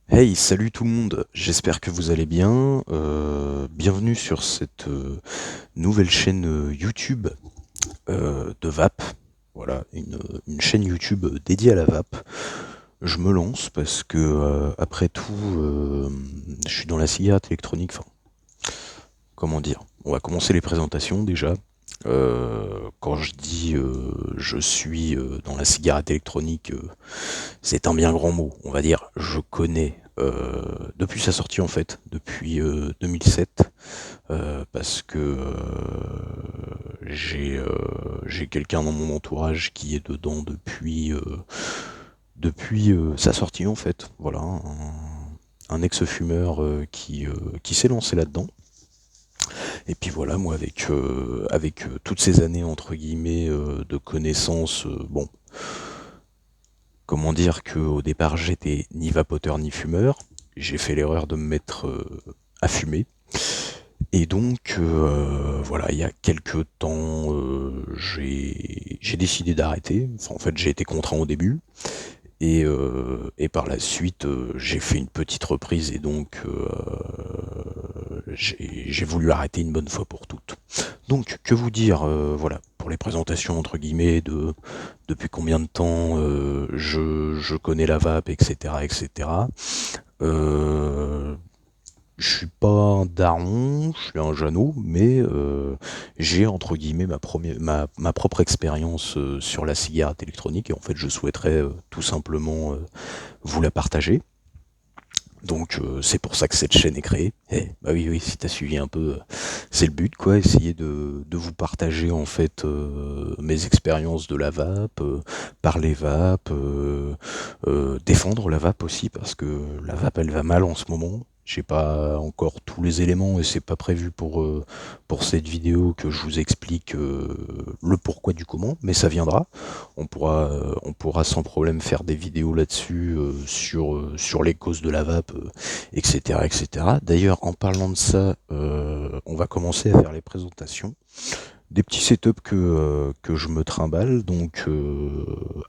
Hey, salut tout le monde, j'espère que vous allez bien. Bienvenue sur cette nouvelle chaîne YouTube de VAP. Voilà, une chaîne YouTube dédiée à la VAP. Je me lance parce que, après tout, je suis dans la cigarette électronique. Enfin, comment dire? On va commencer les présentations déjà. Quand je dis je suis dans la cigarette électronique, c'est un bien grand mot. On va dire, je connais depuis sa sortie en fait, depuis 2007, parce que j'ai quelqu'un dans mon entourage qui est dedans depuis sa sortie en fait. Voilà, un ex-fumeur qui s'est lancé là-dedans. Et puis voilà, moi avec toutes ces années entre guillemets de connaissances, bon, comment dire que au départ j'étais ni vapoteur ni fumeur. J'ai fait l'erreur de me mettre à fumer. Et donc voilà, il y a quelques temps, j'ai décidé d'arrêter. Enfin, en fait, j'ai été contraint au début. Et par la suite, j'ai fait une petite reprise et donc j'ai voulu arrêter une bonne fois pour toutes. Donc, que vous dire, voilà, pour les présentations entre guillemets de depuis combien de temps je connais la vape, etc., etc. Euh, je suis pas un daron, je suis un jeannot, mais j'ai entre guillemets ma propre expérience sur la cigarette électronique et en fait je souhaiterais tout simplement vous la partager. Donc c'est pour ça que cette chaîne est créée. Bah oui, oui, si t'as suivi un peu, c'est le but, quoi, essayer de vous partager en fait mes expériences de la vape, parler vape, défendre la vape aussi parce que la vape elle va mal en ce moment. J'ai pas encore tous les éléments et c'est pas prévu pour cette vidéo que je vous explique le pourquoi du comment, mais ça viendra. On pourra sans problème faire des vidéos là-dessus sur les causes de la vape, etc., etc. D'ailleurs, en parlant de ça, on va commencer à faire les présentations. Des petits setups que je me trimballe, donc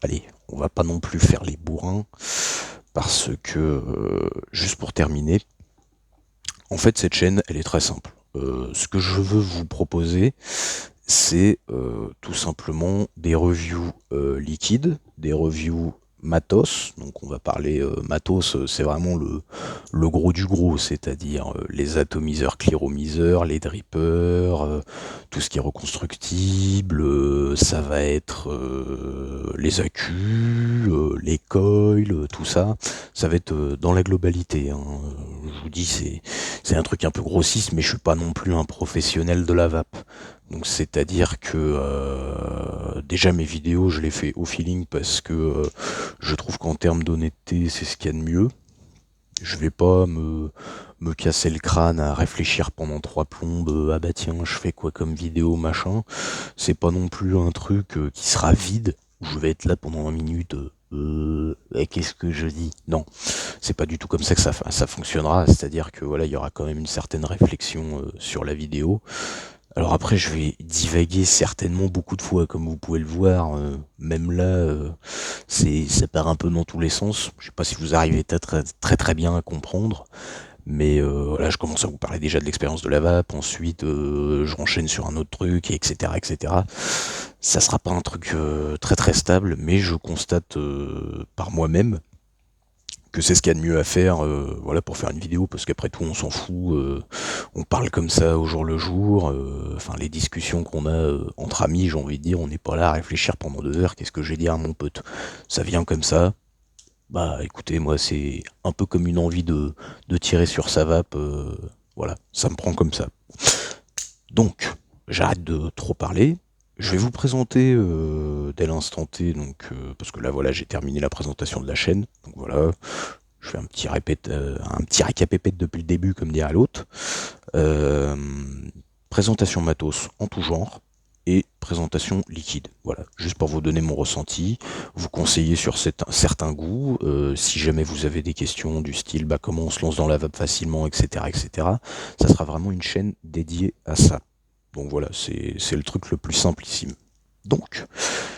allez, on va pas non plus faire les bourrins, parce que, juste pour terminer, en fait cette chaîne, elle est très simple. Ce que je veux vous proposer, c'est tout simplement des reviews liquides, des reviews matos. Donc on va parler matos, c'est vraiment le gros du gros, c'est-à-dire les atomiseurs, cléromiseurs, les drippers, tout ce qui est reconstructible, ça va être les accus, les coils, tout ça. Ça va être dans la globalité, hein. Je vous dis, c'est un truc un peu grossiste, mais je suis pas non plus un professionnel de la vape. Donc c'est-à-dire que déjà mes vidéos je les fais au feeling parce que je trouve qu'en termes d'honnêteté c'est ce qu'il y a de mieux. Je vais pas me casser le crâne à réfléchir pendant trois plombes, ah bah tiens je fais quoi comme vidéo machin. C'est pas non plus un truc qui sera vide, où je vais être là pendant 20 minutes. Qu'est-ce que je dis? Non, c'est pas du tout comme ça que ça fonctionnera. C'est-à-dire que voilà, il y aura quand même une certaine réflexion sur la vidéo. Alors après, je vais divaguer certainement beaucoup de fois, comme vous pouvez le voir. Même là, ça part un peu dans tous les sens. Je sais pas si vous arrivez très bien à comprendre, mais voilà, je commence à vous parler déjà de l'expérience de la vape. Ensuite, je renchaîne sur un autre truc, etc., etc. Ça sera pas un truc très stable, mais je constate par moi-même que c'est ce qu'il y a de mieux à faire, voilà, pour faire une vidéo, parce qu'après tout, on s'en fout, on parle comme ça au jour le jour, enfin, les discussions qu'on a entre amis, j'ai envie de dire, on n'est pas là à réfléchir pendant 2 heures, qu'est-ce que je vais dire à mon pote? Ça vient comme ça, bah écoutez, moi, c'est un peu comme une envie de tirer sur sa vape, voilà, ça me prend comme ça. Donc, j'arrête de trop parler. Je vais vous présenter dès l'instant T, donc parce que là voilà, j'ai terminé la présentation de la chaîne. Donc voilà, je fais un petit récapépète depuis le début, comme dirait l'autre. Euh, Présentation matos en tout genre et présentation liquide. Voilà, juste pour vous donner mon ressenti, vous conseiller sur certains goûts. Si jamais vous avez des questions du style bah, comment on se lance dans la vape facilement, etc., etc., ça sera vraiment une chaîne dédiée à ça. Donc voilà, c'est le truc le plus simplissime. Donc,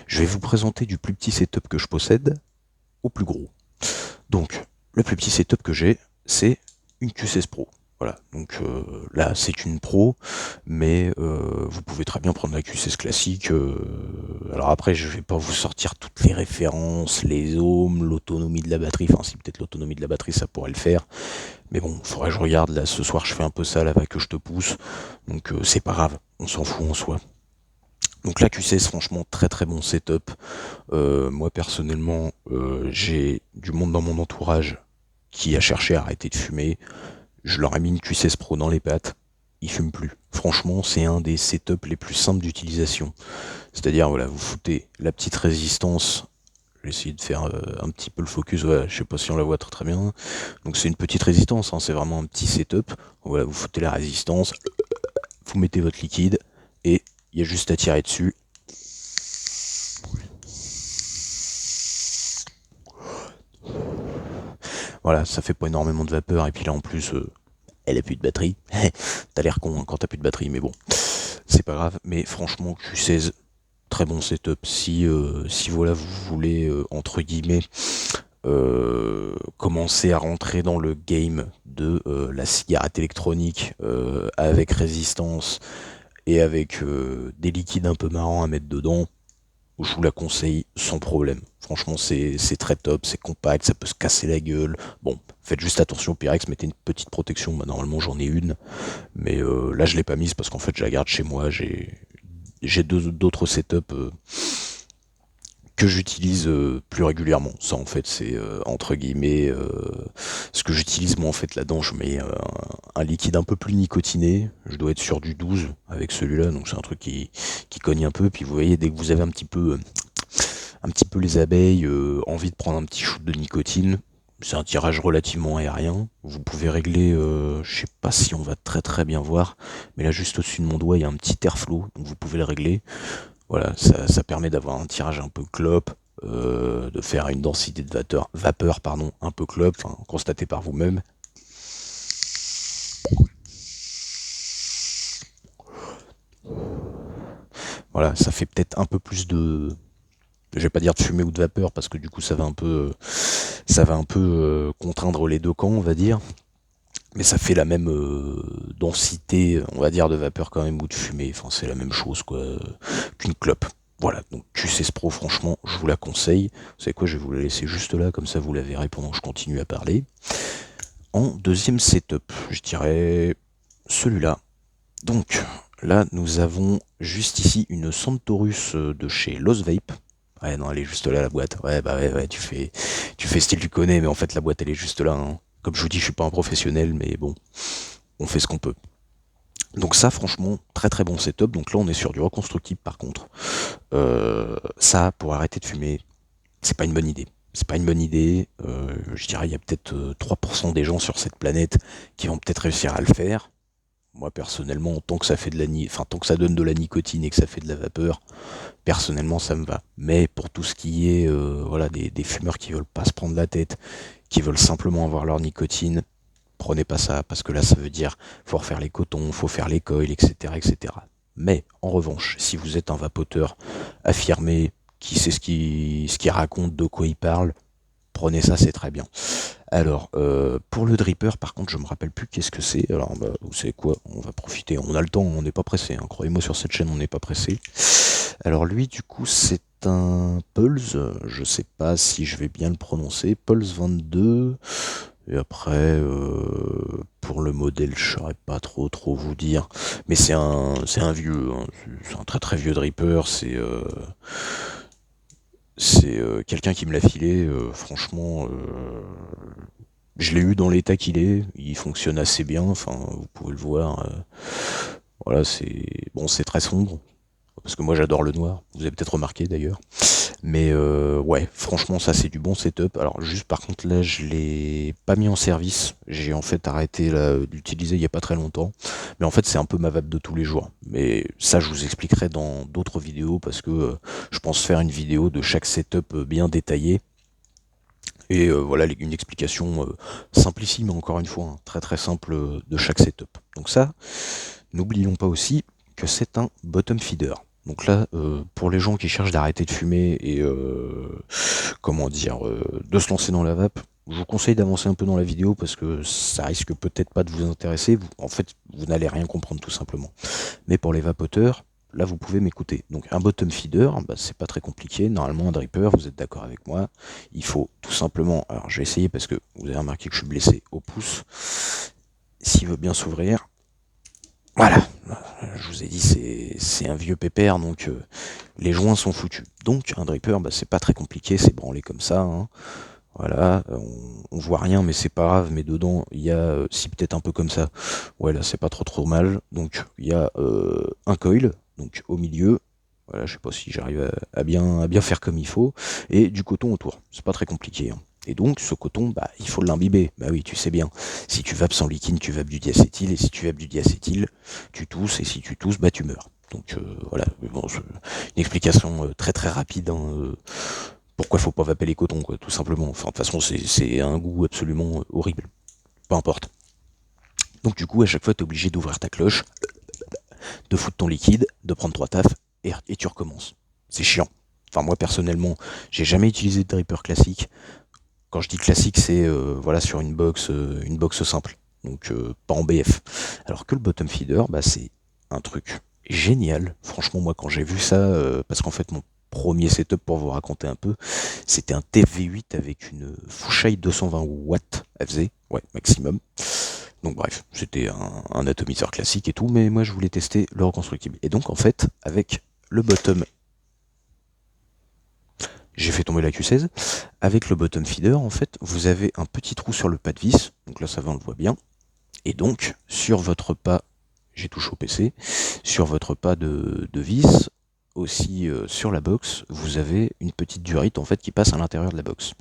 je vais vous présenter du plus petit setup que je possède au plus gros. Donc, le plus petit setup que j'ai, c'est une Q16 Pro. Voilà, donc là c'est une Pro, mais vous pouvez très bien prendre la Q16 classique. Alors après, je vais pas vous sortir toutes les références, les ohms, l'autonomie de la batterie. Enfin, si peut-être l'autonomie de la batterie, ça pourrait le faire. Mais bon, faudrait que je regarde. Là, ce soir, je fais un peu ça, là, que je te pousse. Donc c'est pas grave, on s'en fout en soi. Donc la Q16, franchement, très très bon setup. Moi personnellement, j'ai du monde dans mon entourage qui a cherché à arrêter de fumer. Je leur ai mis une Q16 Pro dans les pattes. Ils fument plus. Franchement, c'est un des setups les plus simples d'utilisation. C'est-à-dire, voilà, vous foutez la petite résistance. Je vais essayer de faire un petit peu le focus. Ouais, je sais pas si on la voit très très bien. Donc c'est une petite résistance, hein, c'est vraiment un petit setup. Voilà, vous foutez la résistance, vous mettez votre liquide et il y a juste à tirer dessus. Voilà, ça fait pas énormément de vapeur et puis là en plus, elle a plus de batterie. T'as l'air con hein, quand t'as plus de batterie, mais bon, c'est pas grave. Mais franchement, Q16, très bon setup. Si voilà, vous voulez, entre guillemets, commencer à rentrer dans le game de la cigarette électronique avec résistance et avec des liquides un peu marrants à mettre dedans, je vous la conseille sans problème. Franchement, c'est très top, c'est compact, ça peut se casser la gueule. Bon, faites juste attention au Pyrex, mettez une petite protection. Bah, normalement, j'en ai une, mais là, je l'ai pas mise parce qu'en fait, je la garde chez moi. J'ai d'autres setups que j'utilise plus régulièrement. Ça, en fait, c'est entre guillemets ce que j'utilise moi en fait là-dedans. Je mets un liquide un peu plus nicotiné. Je dois être sur du 12 avec celui-là, donc c'est un truc qui cogne un peu. Puis vous voyez, dès que vous avez un petit peu les abeilles, envie de prendre un petit shoot de nicotine. C'est un tirage relativement aérien. Vous pouvez régler, je sais pas si on va très très bien voir, mais là juste au-dessus de mon doigt, il y a un petit airflow, donc vous pouvez le régler. Voilà, ça permet d'avoir un tirage un peu clope, de faire une densité de vapeur pardon, un peu clope, enfin, constatée par vous-même. Voilà, ça fait peut-être un peu plus de, je vais pas dire de fumée ou de vapeur parce que du coup ça va un peu contraindre les deux camps, on va dire. Mais ça fait la même densité, on va dire, de vapeur quand même ou de fumée. Enfin, c'est la même chose quoi, qu'une clope. Voilà, donc Q16 Pro, franchement, je vous la conseille. Vous savez quoi, je vais vous la laisser juste là, comme ça vous la verrez pendant que je continue à parler. En deuxième setup, je dirais celui-là. Donc, là, nous avons juste ici une Centaurus de chez Lost Vape. Ouais, non, elle est juste là, la boîte. Ouais, bah ouais, tu fais style, tu connais, mais en fait, la boîte, elle est juste là, hein. Comme je vous dis, je suis pas un professionnel, mais bon, on fait ce qu'on peut. Donc ça, franchement, très très bon setup. Donc là, on est sur du reconstructible, par contre. Ça, pour arrêter de fumer, c'est pas une bonne idée. C'est pas une bonne idée. Je dirais, il y a peut-être 3% des gens sur cette planète qui vont peut-être réussir à le faire. Moi, personnellement, tant que ça fait tant que ça donne de la nicotine et que ça fait de la vapeur, personnellement, ça me va. Mais pour tout ce qui est, voilà, des fumeurs qui veulent pas se prendre la tête, qui veulent simplement avoir leur nicotine, prenez pas ça, parce que là, ça veut dire, faut refaire les cotons, faut faire les coils, etc., etc. Mais, en revanche, si vous êtes un vapoteur affirmé, qui sait ce qu'il raconte, de quoi il parle, prenez ça, c'est très bien. Alors, pour le dripper, par contre, je me rappelle plus qu'est-ce que c'est. Alors, bah, vous savez quoi, on va profiter. On a le temps, on n'est pas pressé, hein. Croyez-moi, sur cette chaîne, on n'est pas pressé. Alors, lui, du coup, c'est un Pulse. Je sais pas si je vais bien le prononcer. Pulse 22. Et après, pour le modèle, je saurais pas trop vous dire. Mais c'est un vieux, hein. C'est un très très vieux dripper. C'est quelqu'un qui me l'a filé. Franchement, je l'ai eu dans l'état qu'il est. Il fonctionne assez bien. Enfin, vous pouvez le voir. Voilà, c'est très sombre parce que moi j'adore le noir. Vous avez peut-être remarqué d'ailleurs. Mais ouais, franchement, ça c'est du bon setup. Alors juste par contre là, je l'ai pas mis en service. J'ai en fait arrêté d'utiliser il y a pas très longtemps. Mais en fait, c'est un peu ma vape de tous les jours. Mais ça, je vous expliquerai dans d'autres vidéos parce que je pense faire une vidéo de chaque setup bien détaillé. Et voilà une explication simplissime, mais encore une fois, hein, très très simple de chaque setup. Donc ça, n'oublions pas aussi que c'est un bottom feeder. Donc là, pour les gens qui cherchent d'arrêter de fumer et comment dire, de se lancer dans la vape, je vous conseille d'avancer un peu dans la vidéo parce que ça risque peut-être pas de vous intéresser. En fait, vous n'allez rien comprendre tout simplement. Mais pour les vapoteurs, là vous pouvez m'écouter. Donc un bottom feeder, bah, c'est pas très compliqué. Normalement un dripper, vous êtes d'accord avec moi, il faut tout simplement, alors je vais essayer parce que vous avez remarqué que je suis blessé au pouce. S'il veut bien s'ouvrir, voilà, je vous ai dit c'est un vieux pépère, donc les joints sont foutus. Donc un dripper, bah, c'est pas très compliqué, c'est branlé comme ça, hein. Voilà, on voit rien, mais c'est pas grave. Mais dedans, il y a, si peut-être un peu comme ça, ouais, là c'est pas trop mal. Donc il y a un coil, donc au milieu. Voilà, je sais pas si j'arrive à bien faire comme il faut, et du coton autour. C'est pas très compliqué, hein. Et donc ce coton, bah il faut l'imbiber. Bah oui, tu sais bien. Si tu vapes sans liquide, tu vapes du diacétyl, et si tu vapes du diacétyl, tu tousses, et si tu tousses, bah tu meurs. Donc voilà, bon, une explication très rapide, hein, pourquoi faut pas vaper les cotons, quoi, tout simplement. Enfin, de toute façon, c'est un goût absolument horrible. Peu importe. Donc du coup, à chaque fois, t'es obligé d'ouvrir ta cloche, de foutre ton liquide, de prendre 3 tafs, et tu recommences. C'est chiant. Enfin, moi, personnellement, j'ai jamais utilisé de dripper classique. Quand je dis classique, c'est voilà, sur une box simple. Donc pas en BF. Alors que le bottom feeder, bah, c'est un truc génial. Franchement, moi, quand j'ai vu ça, parce qu'en fait, mon premier setup, pour vous raconter un peu, c'était un TV8 avec une Fouchaille 220 watts. Elle faisait, ouais, maximum. Donc bref, c'était un atomiseur classique et tout, mais moi je voulais tester le reconstructible. Et donc en fait, avec le bottom, j'ai fait tomber la Q16, avec le bottom feeder, en fait, vous avez un petit trou sur le pas de vis, donc là ça va, on le voit bien, et donc sur votre pas, j'ai touché au PC, sur votre pas de vis, aussi sur la box, vous avez une petite durite en fait qui passe à l'intérieur de la box,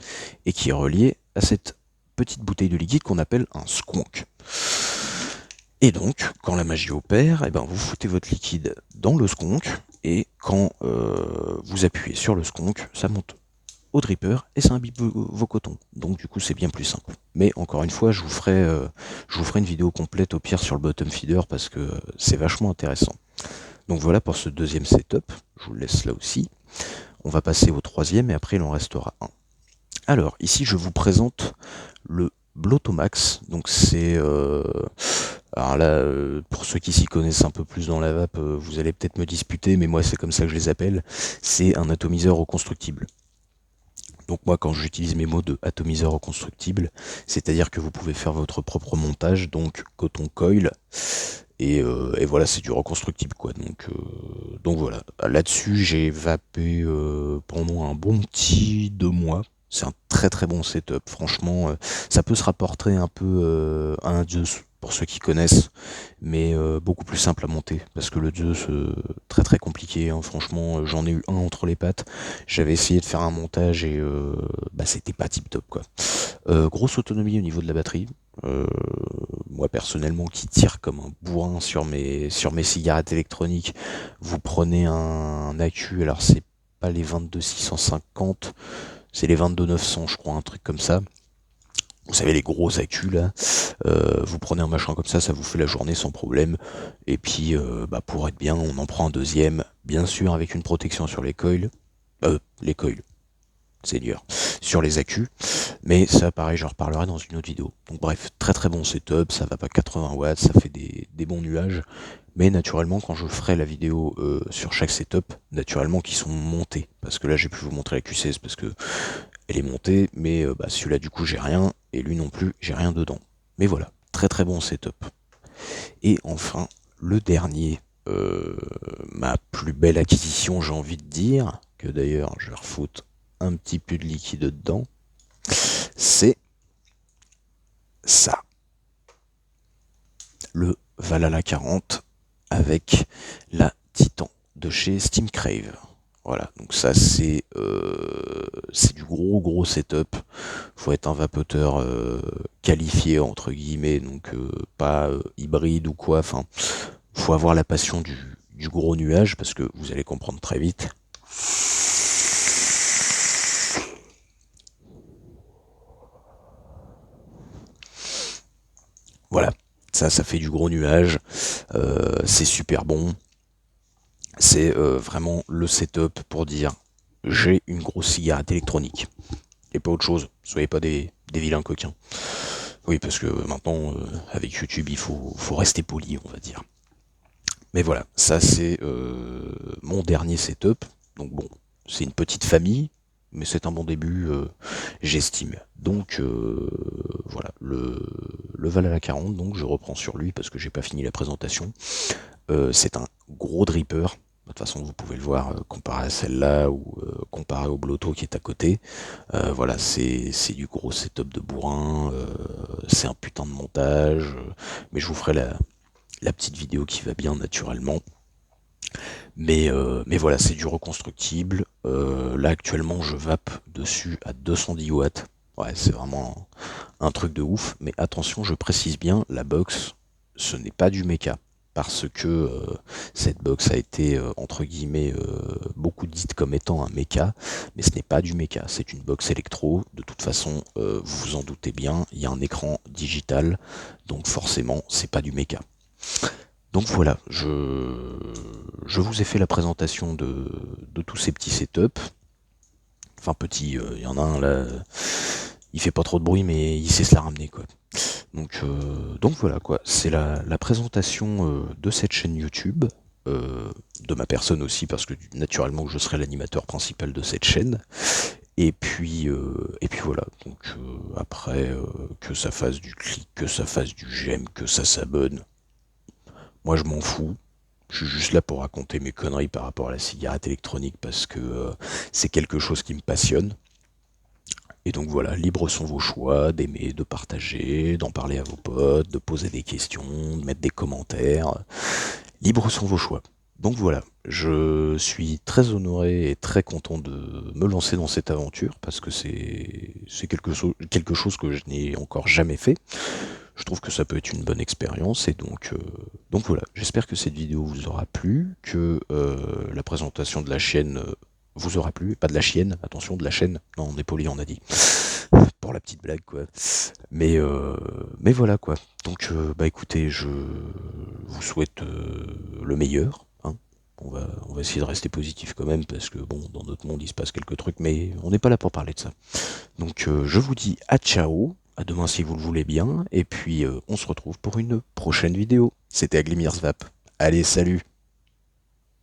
et qui est reliée à cette petite bouteille de liquide qu'on appelle un squonk. Et donc, quand la magie opère, eh ben, vous foutez votre liquide dans le sconk, et quand vous appuyez sur le sconk, ça monte au dripper et ça imbibe vos cotons. Donc du coup, c'est bien plus simple. Mais encore une fois, je vous ferai une vidéo complète au pire sur le bottom feeder parce que c'est vachement intéressant. Donc voilà pour ce deuxième setup. Je vous le laisse là aussi. On va passer au troisième et après il en restera un. Alors, ici, je vous présente le Blotomax. Donc c'est alors là, pour ceux qui s'y connaissent un peu plus dans la vape, vous allez peut-être me disputer, mais moi c'est comme ça que je les appelle. C'est un atomiseur reconstructible. Donc moi quand j'utilise mes mots de atomiseur reconstructible, c'est-à-dire que vous pouvez faire votre propre montage, donc coton coil, et voilà, c'est du reconstructible quoi. Donc voilà, là-dessus j'ai vapé pendant un bon petit 2 mois. C'est un très bon setup, franchement, ça peut se rapporter un peu à un Zeus pour ceux qui connaissent, mais beaucoup plus simple à monter, parce que le Zeus, très compliqué, hein, franchement, j'en ai eu un entre les pattes, j'avais essayé de faire un montage et bah, c'était pas tip top quoi. Grosse autonomie au niveau de la batterie, euh, moi personnellement qui tire comme un bourrin sur mes cigarettes électroniques, vous prenez un accu, alors c'est pas les 22 650, c'est les 22 900 je crois, un truc comme ça. Vous savez les gros accus là, vous prenez un machin comme ça vous fait la journée sans problème. Et puis bah, pour être bien, on en prend un deuxième, bien sûr avec une protection sur les coils, Seigneur, sur les accus. Mais ça pareil, je reparlerai dans une autre vidéo. Donc bref, très bon setup, ça va pas 80 watts, ça fait des bons nuages. Mais naturellement, quand je ferai la vidéo sur chaque setup, naturellement qui sont montés. Parce que là, j'ai pu vous montrer la Q16 parce que elle est montée, mais bah, celui-là, du coup, j'ai rien. Et lui non plus, j'ai rien dedans. Mais voilà, très bon setup. Et enfin, le dernier, ma plus belle acquisition, j'ai envie de dire, que d'ailleurs, je vais refoutre un petit peu de liquide dedans, c'est ça. Le Valhalla 40 avec la Titan de chez Steam Crave. Voilà, donc ça c'est du gros setup. Faut être un vapoteur qualifié entre guillemets, donc pas hybride ou quoi. Enfin, faut avoir la passion du gros nuage parce que vous allez comprendre très vite. Voilà, ça fait du gros nuage. C'est super bon. C'est vraiment le setup pour dire j'ai une grosse cigarette électronique et pas autre chose. Soyez pas des vilains coquins. Oui, parce que maintenant, avec YouTube, faut rester poli, on va dire. Mais voilà, ça c'est mon dernier setup. Donc bon, c'est une petite famille, mais c'est un bon début, j'estime. Donc voilà, le Valhalla 40, donc je reprends sur lui parce que j'ai pas fini la présentation. C'est un gros dripper. De toute façon, vous pouvez le voir comparé à celle-là ou comparé au Blotto qui est à côté. Voilà, c'est du gros setup de bourrin. C'est un putain de montage. Mais je vous ferai la petite vidéo qui va bien naturellement. Mais voilà, c'est du reconstructible. Là actuellement, je vape dessus à 210 watts. Ouais, c'est vraiment un truc de ouf. Mais attention, je précise bien, la box, ce n'est pas du méca. Parce que cette box a été, entre guillemets, beaucoup dite comme étant un méca. Mais ce n'est pas du méca, c'est une box électro. De toute façon, vous vous en doutez bien, il y a un écran digital. Donc forcément, c'est pas du méca. Donc voilà, je vous ai fait la présentation de tous ces petits setups. Enfin petit, il y en a un là, il fait pas trop de bruit mais il sait se la ramener quoi. Donc voilà quoi, c'est la présentation de cette chaîne YouTube, de ma personne aussi parce que naturellement je serai l'animateur principal de cette chaîne. Et puis voilà, donc après que ça fasse du clic, que ça fasse du j'aime, que ça s'abonne, moi je m'en fous. Je suis juste là pour raconter mes conneries par rapport à la cigarette électronique parce que c'est quelque chose qui me passionne. Et donc voilà, libres sont vos choix d'aimer, de partager, d'en parler à vos potes, de poser des questions, de mettre des commentaires. Libres sont vos choix. Donc voilà, je suis très honoré et très content de me lancer dans cette aventure parce que c'est quelque chose que je n'ai encore jamais fait. Je trouve que ça peut être une bonne expérience et donc voilà, j'espère que cette vidéo vous aura plu, que la présentation de la chaîne vous aura plu, pas de la chienne, attention, de la chaîne, non on est poli on a dit, pour la petite blague quoi, mais voilà quoi, donc bah écoutez, je vous souhaite le meilleur, hein. On va essayer de rester positif quand même, parce que bon, dans notre monde il se passe quelques trucs, mais on n'est pas là pour parler de ça. Donc je vous dis à ciao, à demain si vous le voulez bien, et puis on se retrouve pour une prochaine vidéo. C'était Aglimirsvap. Allez, salut!